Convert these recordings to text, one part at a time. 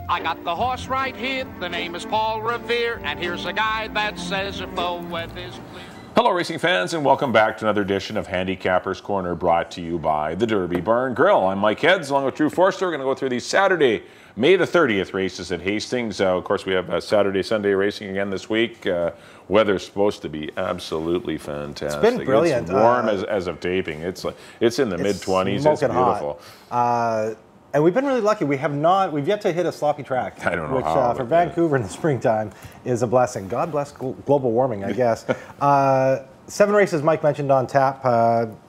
I got the horse right here, the name is Paul Revere, and here's a guy that says if the weather's clear. Hello racing fans, and welcome back to another edition of Handicappers Corner, brought to you by the Derby Barn Grill. I'm Mike Heads along with Drew Forster. We're going to go through these Saturday, May the 30th races at Hastings. Of course, we have Saturday, Sunday racing again this week. Weather's supposed to be absolutely fantastic. It's been brilliant. It's warm as of taping. It's in the mid-20s. It's beautiful. And we've been really lucky. We've yet to hit a sloppy track. I don't know which, how. for Vancouver in the springtime is a blessing. God bless global warming, I guess. 7 races Mike mentioned on tap.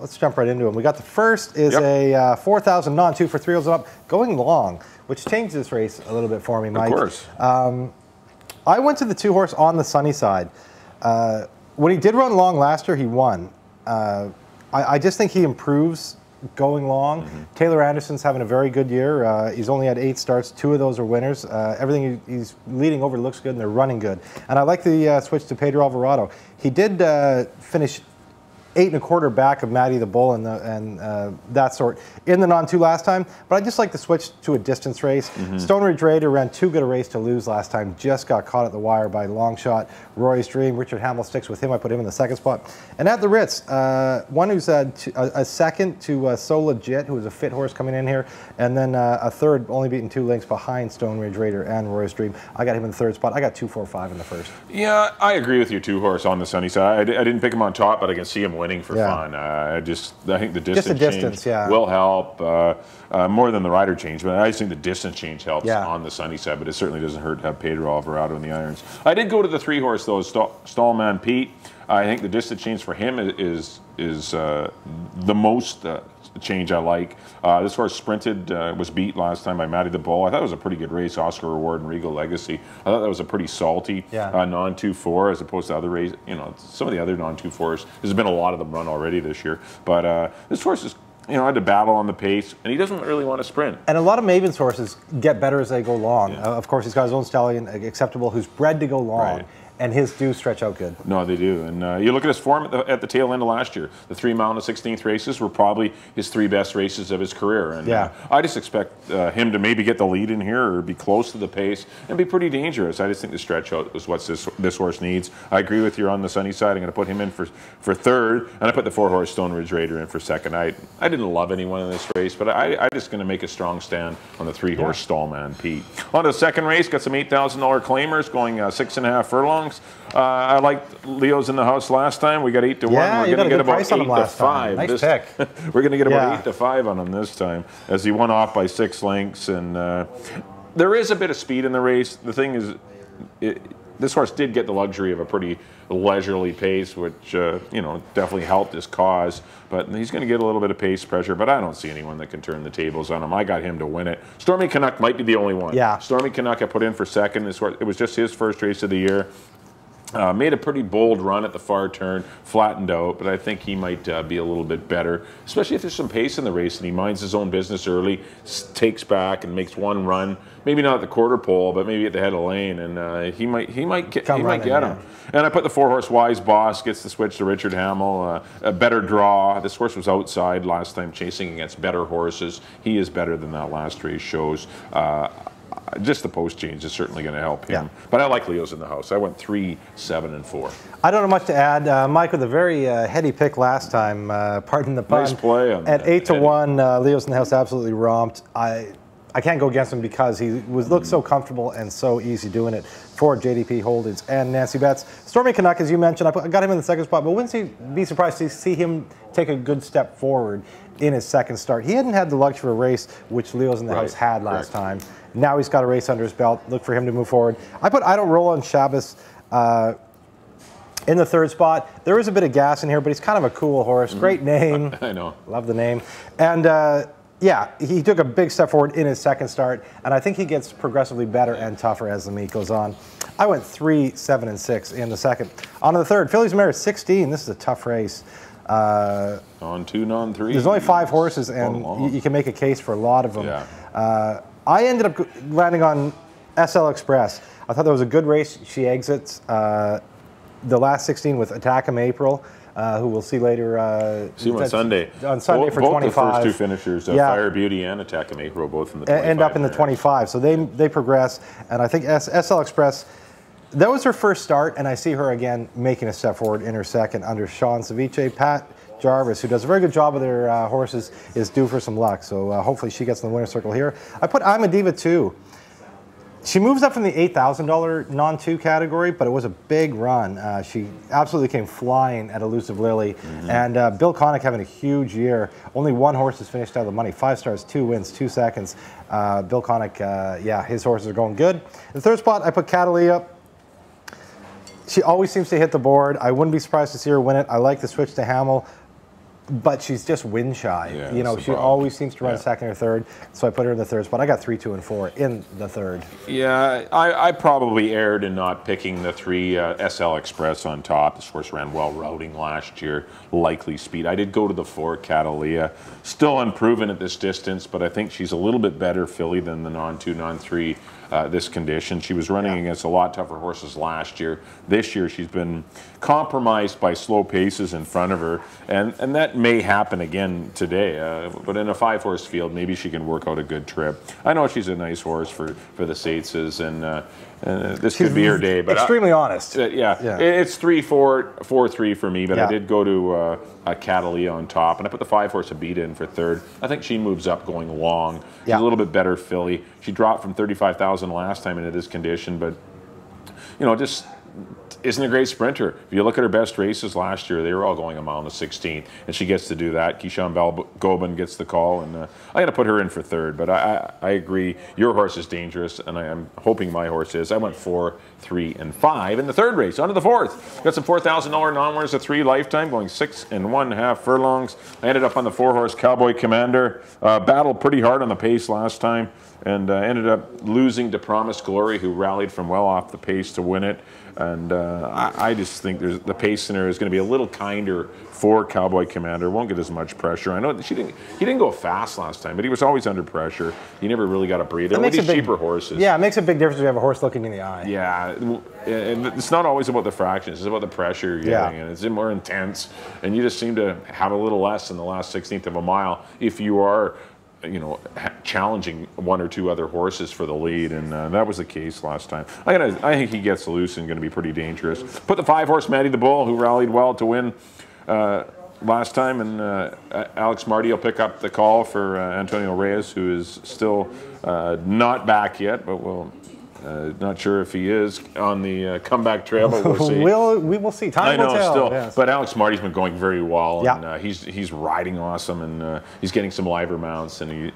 Let's jump right into them. We got the first is a 4,000 non-2 for 3 wheels and up, going long, which changed this race a little bit for me, Mike. Of course. I went to the 2-horse on the sunny side. When he did run long last year, he won. I just think he improves going long. Mm-hmm. Taylor Anderson's having a very good year. He's only had 8 starts. 2 of those are winners. Everything he's leading over looks good, and they're running good. And I like the switch to Pedro Alvarado. He did finish 8 1/4 back of Matty the Bull and that sort in the non-2 last time, but I just like the switch to a distance race. Mm-hmm. Stone Ridge Raider ran too good a race to lose last time, just got caught at the wire by long shot. Roy's Dream, Richard Hamill sticks with him. I put him in the 2nd spot. And at the Ritz, one who's a second to So Legit, who was a fit horse coming in here, and then a third, only beaten 2 lengths behind Stone Ridge Raider and Roy's Dream. I got him in the 3rd spot. I got 2, 4, 5 in the 1st. Yeah, I agree with your 2-horse on the sunny side. I didn't pick him on top, but I can see him winning for fun. I think the distance change will help more than the rider change, but I just think the distance change helps on the sunny side, but it certainly doesn't hurt to have Pedro Alvarado in the irons. I did go to the 3-horse though, Stallman Pete. I think the distance change for him is the most change I like. This horse sprinted, was beat last time by Matty the Bull. I thought it was a pretty good race. Oscar Reward and Regal Legacy. I thought that was a pretty salty non-2-4 as opposed to other races. You know, some of the other non-2-4s. There's been a lot of them run already this year, but this horse is, had to battle on the pace, and he doesn't really want to sprint. And a lot of Maven's horses get better as they go long. Of course, he's got his own stallion, Acceptable, who's bred to go long. Right. And his do stretch out good. No, they do. And you look at his form at the tail end of last year. The 3 mile and 16th races were probably his 3 best races of his career. And I just expect him to maybe get the lead in here or be close to the pace and be pretty dangerous. I just think the stretch out is what this horse needs. I agree with you on the sunny side. I'm going to put him in for 3rd, and I put the 4-horse Stone Ridge Raider in for 2nd. I didn't love anyone in this race, but I'm just going to make a strong stand on the 3-horse Stallman Pete. On to the 2nd race, got some $8,000 claimers going 6.5 furlongs. I liked Leo's in the house last time. We got 8 to 1. We're going to get about 8 to 5. Nice pick. We're going to get about 8 to 5 on him this time, as he won off by 6 lengths. And there is a bit of speed in the race. The thing is, this horse did get the luxury of a pretty leisurely pace, which definitely helped his cause. But he's going to get a little bit of pace pressure. But I don't see anyone that can turn the tables on him. I got him to win it. Stormy Canuck might be the only one. Yeah. Stormy Canuck I put in for 2nd. It was just his 1st race of the year. Made a pretty bold run at the far turn, flattened out, but I think he might be a little bit better, especially if there's some pace in the race and he minds his own business early, takes back and makes one run, maybe not at the quarter pole, but maybe at the head of the lane, and he might get him. And I put the 4-horse Wise Boss, gets the switch to Richard Hamill, a better draw. This horse was outside last time chasing against better horses. He is better than that last race shows. Just the post change is certainly going to help him. Yeah. But I like Leo's in the house. I went 3, 7, and 4. I don't know much to add. Mike with a very heady pick last time. Pardon the pun. Nice play on at 8 to 1. Leo's in the house absolutely romped. I can't go against him because he looked so comfortable and so easy doing it for JDP Holdings and Nancy Betts. Stormy Canuck, as you mentioned, I got him in the 2nd spot, but wouldn't be surprised to see him take a good step forward in his 2nd start. He hadn't had the luxury of a race, which Leo's in the house had last time. Now he's got a race under his belt. Look for him to move forward. I put I Don't Roll on Shabbos in the 3rd spot. There is a bit of gas in here, but he's kind of a cool horse. Great name. I know. Love the name. And he took a big step forward in his 2nd start, and I think he gets progressively better and tougher as the meet goes on. I went 3, 7, and 6 in the 2nd. On to the 3rd, Fillies Mare 16. This is a tough race. On 2, non 3. There's only 5 horses, and you can make a case for a lot of them. Yeah. I ended up landing on SL Express. I thought that was a good race. She exits the last 16 with Attack 'em April. who we'll see later. See him on Sunday. On Sunday for 25. Both the first two finishers, Fire Beauty and Attack Macro, both in the 25. End up in the 25, so they progress. And I think SL Express, that was her first start, and I see her again making a step forward in her second under Sean Ceviche. Pat Jarvis, who does a very good job with their horses, is due for some luck. So hopefully she gets in the winner's circle here. I put I'm a Diva 2. She moves up from the $8,000 non-2 category, but it was a big run. She absolutely came flying at Elusive Lily. And Bill Connick having a huge year. Only one horse has finished out of the money. 5 stars, 2 wins, 2 seconds. Bill Connick, yeah, his horses are going good. In the third spot, I put Catalia. She always seems to hit the board. I wouldn't be surprised to see her win it. I like the switch to Hamill, but she's just win shy. Yeah, you know, she always seems to run second or third, so I put her in the third spot. I got 3, 2, and 4 in the third. Yeah, I probably erred in not picking the 3 SL Express on top. This horse ran well routing last year, likely speed. I did go to the 4 Catalia. Still unproven at this distance, but I think she's a little bit better filly than the non-2, non-3 this condition. She was running against a lot tougher horses last year. This year she's been compromised by slow paces in front of her, and that may happen again today. But in a 5-horse field, maybe she can work out a good trip. I know she's a nice horse for the Sateses, and this could be her day. But extremely honest. It's 3-4, 4-3 for me. But I did go to a Catalia on top, and I put the 5-horse Abita in for third. I think she moves up going long. She's a little bit better filly. She dropped from 35,000 last time into this condition, but you know, just isn't a great sprinter. If you look at her best races last year, they were all going a mile and a 16th, and she gets to do that. Keyshawn Gobin gets the call, and I got to put her in for third. But I agree, your horse is dangerous, and I'm hoping my horse is. I went 4, 3, and 5 in the third race. On to the fourth. Got some $4,000 non-winners at 3 lifetime, going 6 1/2 furlongs. I ended up on the 4-horse Cowboy Commander. Battled pretty hard on the pace last time, and ended up losing to Promised Glory, who rallied from well off the pace to win it. And I just think the pace scenario is going to be a little kinder for Cowboy Commander. Won't get as much pressure. I know that he didn't go fast last time, but he was always under pressure. He never really got a breather. With these cheaper horses. Yeah, it makes a big difference if you have a horse looking in the eye. Yeah, and it's not always about the fractions. It's about the pressure you're getting, and it's more intense. And you just seem to have a little less in the last 16th of a mile if you are, you know, challenging 1 or 2 other horses for the lead, and that was the case last time. I think he gets loose and going to be pretty dangerous. Put the 5-horse Matty the Bull, who rallied well to win last time, and Alex Marty will pick up the call for Antonio Reyes, who is still not back yet, but we'll. Not sure if he is on the comeback trail, but we'll see. We will see. Time will tell. Still. Yes. But Alex Marty's been going very well, and he's riding awesome, and he's getting some liver mounts, and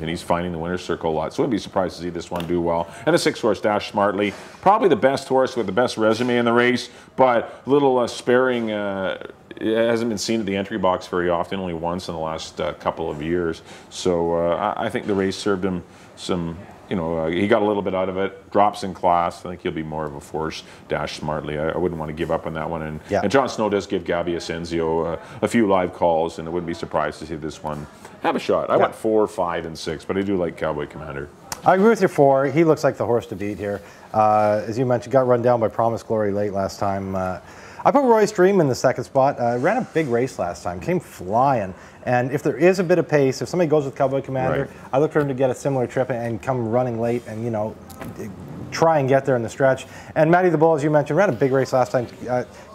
he's finding the winner's circle a lot. So I wouldn't be surprised to see this one do well. And the 6-horse Dash Smartly, probably the best horse with the best resume in the race, but little sparing. It hasn't been seen at the entry box very often, only once in the last couple of years. So I think the race served him some. You know, he got a little bit out of it, drops in class. I think he'll be more of a force. Dash Smartly. I wouldn't want to give up on that one. And Jon Snow does give Gabby Asensio a few live calls, and I wouldn't be surprised to see this one have a shot. I went 4, 5, and 6, but I do like Cowboy Commander. I agree with your 4. He looks like the horse to beat here. As you mentioned, got run down by Promised Glory late last time. I put Roy's Dream in the second spot. Ran a big race last time, came flying. And if there is a bit of pace, if somebody goes with Cowboy Commander, I look for him to get a similar trip and come running late and, you know, try and get there in the stretch. And Matty the Bull, as you mentioned, ran a big race last time.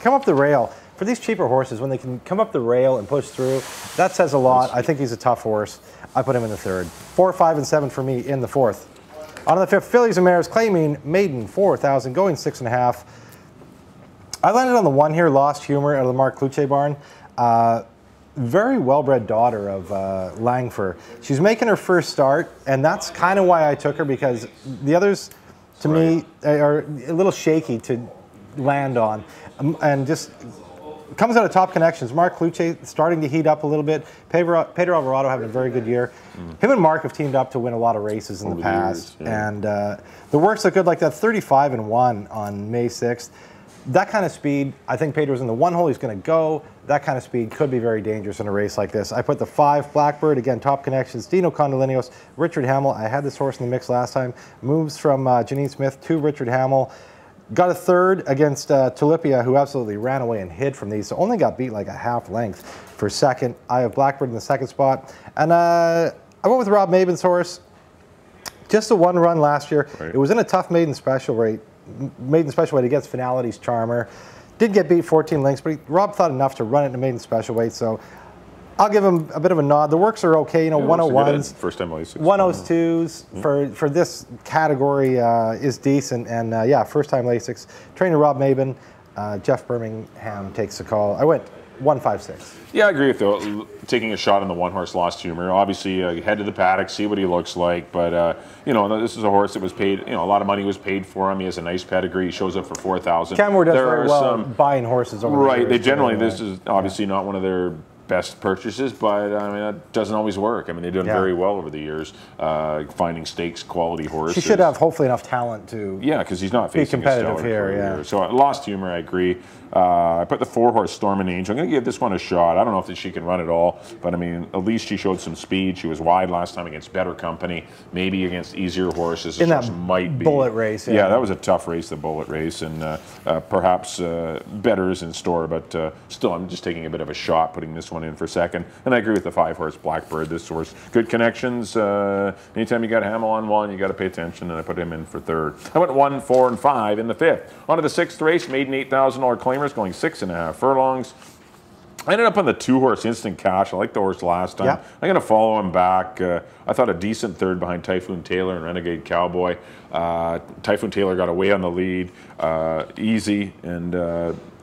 Come up the rail. For these cheaper horses, when they can come up the rail and push through, that says a lot. I think he's a tough horse. I put him in the third. 4, 5, and 7 for me in the fourth. On the fifth, Fillies and Mares, claiming maiden 4,000, going 6 1/2. I landed on the 1 here, Lost Humor, out of the Mark Cluche barn. Very well-bred daughter of Langford. She's making her first start, and that's kind of why I took her, because the others, to me, are a little shaky to land on, and just comes out of Top Connections. Mark Cluche starting to heat up a little bit. Pedro Alvarado having a very good year. Him and Mark have teamed up to win a lot of races in the past, and the works look good, like that 35 and 1 on May 6th. That kind of speed, I think Pedro's in the 1 hole, he's going to go. That kind of speed could be very dangerous in a race like this. I put the 5 Blackbird, again, Top Connections, Dino Condolinos, Richard Hamill. I had this horse in the mix last time. Moves from Janine Smith to Richard Hamill. Got a third against Tulipia, who absolutely ran away and hid from these, so only got beat like a half length for second. I have Blackbird in the second spot. And I went with Rob Maben's horse. Just a one run last year. Right. It was in a tough maiden special weight against Finality's Charmer. Did get beat 14 lengths, but Rob thought enough to run it in a maiden special weight, so I'll give him a bit of a nod. The works are okay, 101s, first time Lasix, 102s for this category is decent, and yeah, first time Lasix. Trainer Rob Maben, Jeff Birmingham takes the call. I went 156. Yeah, I agree with you. Taking a shot on the one horse Lost Humor. Obviously, head to the paddock, see what he looks like. But this is a horse that was paid. A lot of money was paid for him. He has a nice pedigree. He shows up for 4,000. Kenmore does very well buying horses over the years. They generally. This is obviously not one of their best purchases, but I mean that doesn't always work. I mean they've done very well over the years, finding stakes quality horses. He should have hopefully enough talent to because he's not facing be competitive here. Yeah. So Lost Humor, I agree. I put the 4-horse Storm and Angel. I'm going to give this one a shot. I don't know if she can run at all, but I mean at least she showed some speed. She was wide last time against better company, maybe against easier horses. In that bullet race. Yeah, that was a tough race, the bullet race, and perhaps better is in store, but still I'm just taking a bit of a shot putting this one in for second. And I agree with the 5-horse Blackbird. This horse, good connections. Anytime you got Hamel on one, you got to pay attention, and I put him in for third. I went 1, 4, and 5 in the fifth. On to the sixth race, maiden $8,000 claimers going 6.5 furlongs. I ended up on the 2-horse Instant Cash. I liked the horse last time. I'm going to follow him back. I thought a decent third behind Typhoon Taylor and Renegade Cowboy. Typhoon Taylor got away on the lead, easy, and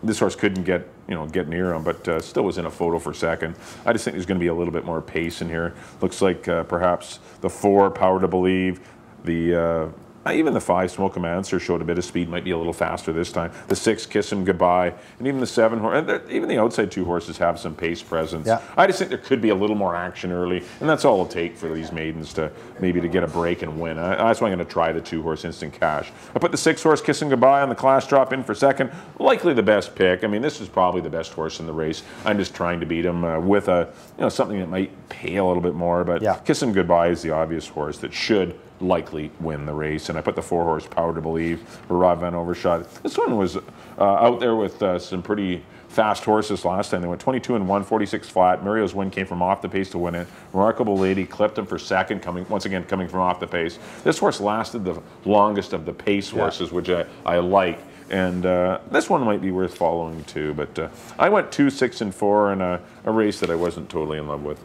this horse couldn't get near him, but still was in a photo for second. I just think there's going to be a little bit more pace in here. Looks like perhaps the 4, Power to Believe, the even the 5, Smoke 'em Answer, showed a bit of speed, might be a little faster this time. The 6, Kiss 'em Goodbye, and even the 7 horse, and even the outside 2 horses have some pace presence. I just think there could be a little more action early, and that's all it'll take for these maidens to maybe to get a break and win. That's why I'm going to try the 2-horse Instant Cash. I put the 6-horse Kiss 'em Goodbye on the class drop in for second. Likely the best pick. I mean, this is probably the best horse in the race. I'm just trying to beat him with a something that might pay a little bit more, but Kiss 'em Goodbye is the obvious horse that should likely win the race, and I put the 4-horse Power to Believe for Rod Van Overshot. This one was out there with some pretty fast horses last time. They went 22 and 1, 46 flat. Mario's win came from off the pace to win it. Remarkable Lady clipped him for second, coming from off the pace. This horse lasted the longest of the pace horses, which I like. And this one might be worth following too. But I went 2, 6, and 4 in a race that I wasn't totally in love with.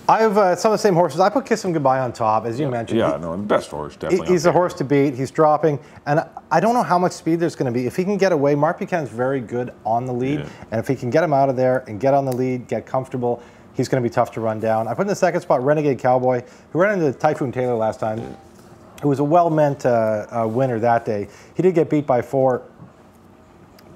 I have some of the same horses. I put Kiss 'em Goodbye on top, as you mentioned. Yeah, the best horse, definitely. He's a horse to beat. He's dropping. And I don't know how much speed there's going to be. If he can get away, Mark Buchanan's very good on the lead. And if he can get him out of there and get on the lead, get comfortable, he's going to be tough to run down. I put in the second spot Renegade Cowboy, who ran into Typhoon Taylor last time, who was a well-meant winner that day. He did get beat by 4.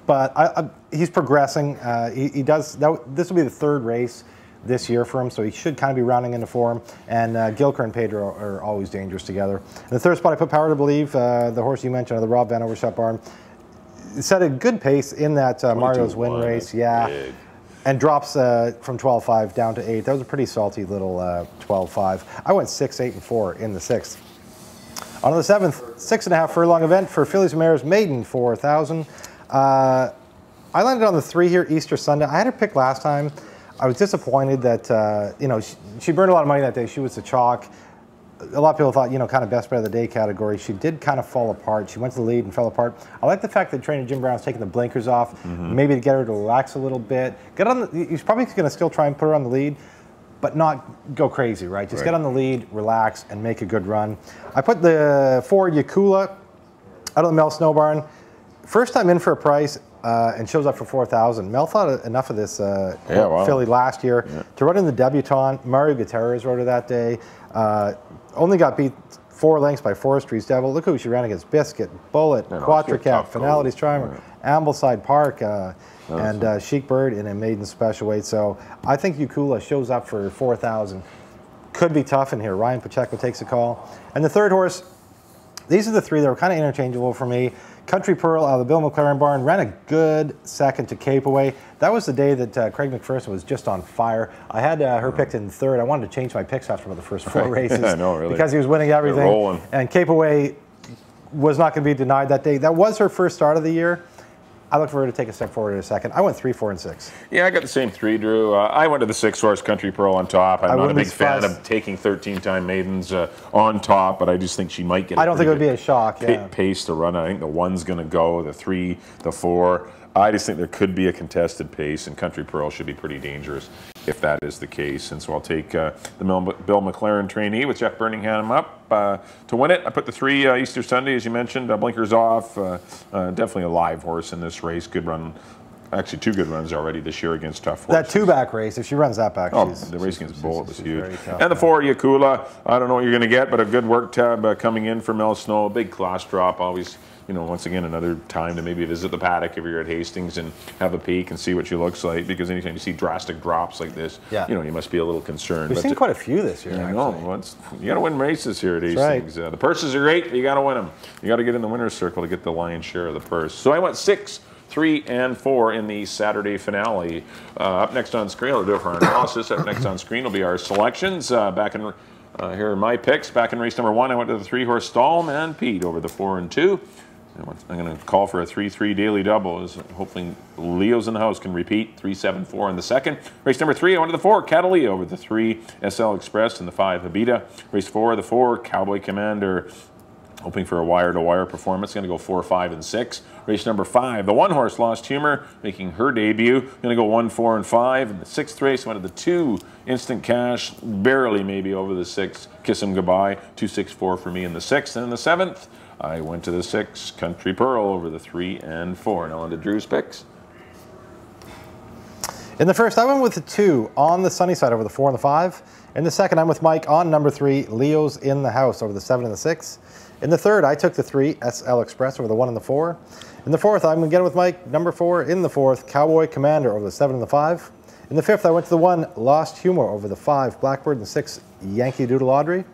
But he's progressing. He does. This will be the 3rd race this year for him, so he should kind of be rounding into form. And Gilker and Pedro are always dangerous together. In the 3rd spot, I put Power to Believe, the horse you mentioned, the Rob Van Overshot barn. Set a good pace in that Mario's win race, big. And drops from 12.5 down to 8. That was a pretty salty little 12.5. I went 6, 8, and 4 in the 6th. On to the 7th, 6.5 furlong event for Fillies and Mares maiden 4,000. I landed on the 3 here, Easter Sunday. I had her pick last time. I was disappointed that, she burned a lot of money that day. She was the chalk. A lot of people thought, kind of best bet of the day category. She did kind of fall apart. She went to the lead and fell apart. I like the fact that trainer Jim Brown's taking the blinkers off, maybe to get her to relax a little bit. He's probably going to still try and put her on the lead, but not go crazy, right? Just get on the lead, relax, and make a good run. I put the 4 Yakula out of the Mel Snow Barn. First time in for a price. And shows up for 4,000. Mel thought enough of this filly last year to run in the debutante. Mario Gutierrez rode her that day. Only got beat 4 lengths by Forestry's Devil. Look who she ran against: Biscuit, Bullet, Quatracap, Finality's Charmer, Ambleside Park, and Chic Bird in a maiden special weight. So I think Yakula shows up for 4,000. Could be tough in here. Ryan Pacheco takes a call. And the 3rd horse, these are the 3 that were kind of interchangeable for me. Country Pearl out of the Bill McLaren barn ran a good second to Cape Away. That was the day that Craig McPherson was just on fire. I had her picked in 3rd. I wanted to change my picks after about the first 4 races. Yeah, I know, really. Because he was winning everything. And Cape Away was not going to be denied that day. That was her first start of the year. I look for her to take a step forward in a second. I went 3, 4, and 6. Yeah, I got the same 3, Drew. I went to the 6-horse Country Pearl on top. I'm not a big fan of taking 13-time maidens on top, but I just think she might get. I don't think it would be a shock. Pace to run. I think the 1's going to go. The 3, the 4. I just think there could be a contested pace, and Country Pearl should be pretty dangerous if that is the case. And so I'll take the Bill McLaren trainee with Jeff Birmingham up to win it. I put the 3 Easter Sunday, as you mentioned, blinkers off. Definitely a live horse in this race. Good run. Actually, 2 good runs already this year against tough horses. That 2-back race, if she runs that back, the race against Bullet was huge. And the 4, Yakula, I don't know what you're going to get, but a good work tab coming in for Mel Snow. Big class drop, always, once again, another time to maybe visit the paddock if you're at Hastings and have a peek and see what she looks like, because anytime you see drastic drops like this, you must be a little concerned. We've seen quite a few this year, I know. You got to win races here at Hastings. Right. The purses are great, but you got to win them. You got to get in the winner's circle to get the lion's share of the purse. So I went 6, 3, and 4 in the Saturday finale. Up next on screen, we'll do it for our analysis. Up next on screen will be our selections. Back in here are my picks. Back in race number 1, I went to the 3-horse Stallman Pete over the 4 and 2. I'm going to call for a 3-3 daily double. Hopefully Leo's in the house can repeat 3-7-4 in the second. Race number 3, I went to the 4, Catalina over the 3, SL Express, and the 5, Habita. Race 4, the 4, Cowboy Commander. Hoping for a wire-to-wire performance. Going to go 4, 5, and 6. Race number 5, the 1-horse Lost Humor, making her debut. Going to go 1, 4, and 5. In the 6th race, went to the 2, Instant Cash, barely maybe over the 6, Kiss 'Em Goodbye. 2, 6, 4 for me in the 6th. And in the 7th, I went to the 6, Country Pearl over the 3 and 4. Now on to Drew's picks. In the first, I went with the 2 on the sunny side over the 4 and the 5. In the second, I'm with Mike on number 3, Leo's in the house over the 7 and the 6. In the third, I took the 3, SL Express over the 1 and the 4. In the fourth, I'm again with Mike, number 4 in the 4th, Cowboy Commander over the 7 and the 5. In the 5th, I went to the 1, Lost Humor over the 5, Blackbird, and the 6, Yankee Doodle Audrey.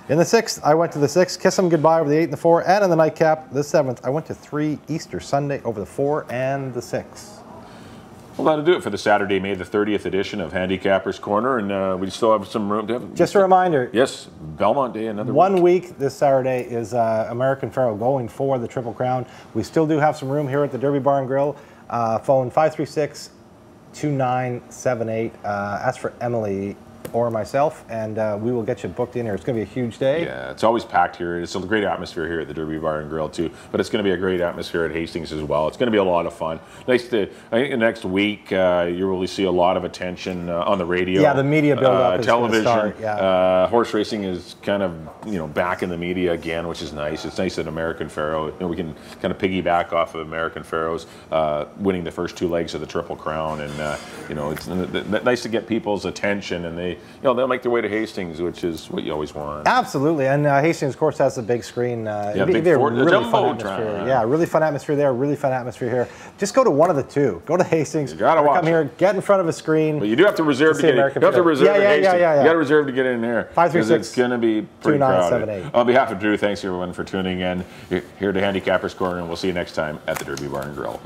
In the 6th, I went to the 6, Kiss 'Em Goodbye over the 8 and the 4. And in the nightcap, the 7th, I went to 3, Easter Sunday over the 4 and the 6. Well, that'll do it for the Saturday, May the 30th edition of Handicappers Corner, and we still have some room to have. Just a reminder. Yes, Belmont Day, another 1 week this Saturday is American Pharoah going for the Triple Crown. We still do have some room here at the Derby Bar and Grill. Phone 536-2978. Ask for Emily or myself, and we will get you booked in here. It's going to be a huge day. Yeah, it's always packed here. It's a great atmosphere here at the Derby Bar and Grill too, but it's going to be a great atmosphere at Hastings as well. It's going to be a lot of fun. I think the next week you'll really see a lot of attention on the radio. Yeah, the media build-up is television. Start, yeah. Horse racing is kind of back in the media again, which is nice. It's nice that American Pharoah, we can kind of piggyback off of American Pharoah's winning the first 2 legs of the Triple Crown, and it's nice to get people's attention, and they'll make their way to Hastings, which is what you always want. Absolutely, and Hastings, of course, has a big screen. Big really fun atmosphere. Yeah, really fun atmosphere there. Really fun atmosphere here. Just go to one of the 2. Go to Hastings. You gotta watch. Come here, get in front of a screen. But you do have to reserve to get in. You have to reserve to Hastings. You got to reserve to get in there. 536. It's going to be pretty crowded. On behalf of Drew, thanks everyone for tuning in here to Handicappers Corner, and we'll see you next time at the Derby Bar and Grill.